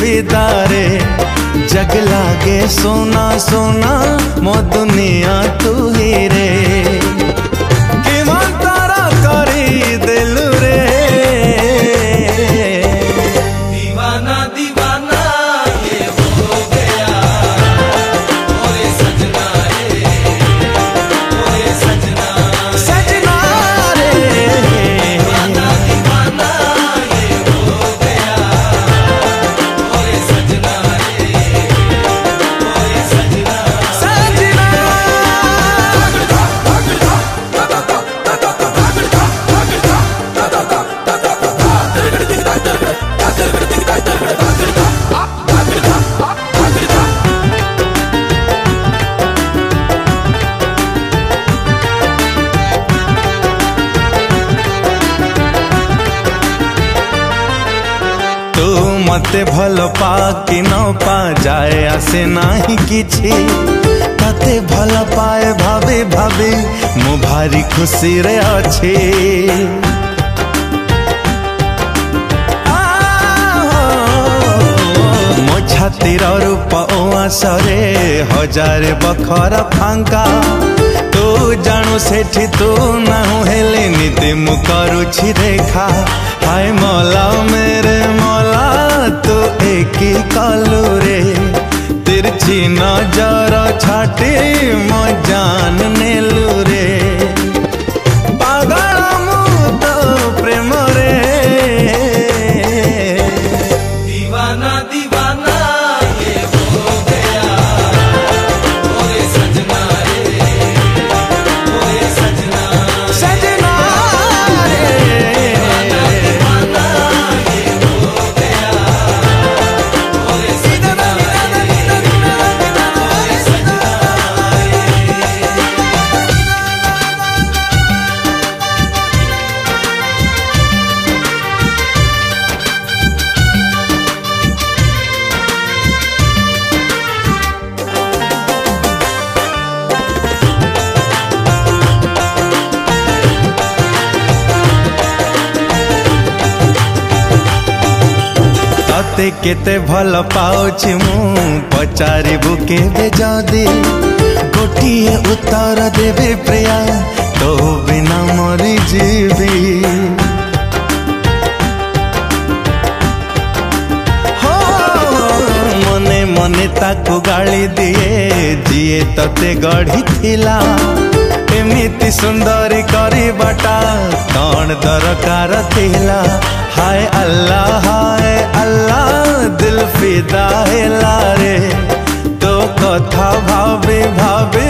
फिदा रे जग लागे सोना सोना मो दुनिया तू ही रे कि मन तारा करी दिल रे दीवाना दीवाना ये हो गया ओए सजना रे ओए सजना सजना रे दीवाना दीवाना ये हो गया ओए सजना रे ओए सजना सजना तू मते भल पा कि न पा जाए आसे नाही किछि तते भल पाए भाभी भाभी मु भारी खुशी रे अछि मो छातिर रूप ओ आसरे हजार बखरा फांका तू जानू सेठी तू नाहु हेले नीति मु करुछि देखा हाय मौला मेरे मौला तू एक ही कलू रे तिरछी नजर छाटी मो जान नेलू रे पागल मु तो प्रेम रे दीवाना दीवाना ये हो गया ओए सजना रे ओए सजना सजना रे दीवाना ये हो गया ओए सजना रे ओए सजना तते केते भल पाउछि मु पचारिबु केबे जदी गोटिए उत्तर देबे प्रिया तो बिना मरी जीवी हो मने मने ताकू गाली दिए जिए तते गढ़ी थिला एमिति सुंदरी करी बाटा कौन दरकार थिला हाय अल्लाह दिल फिदा है लारे तो कथा भावे भावे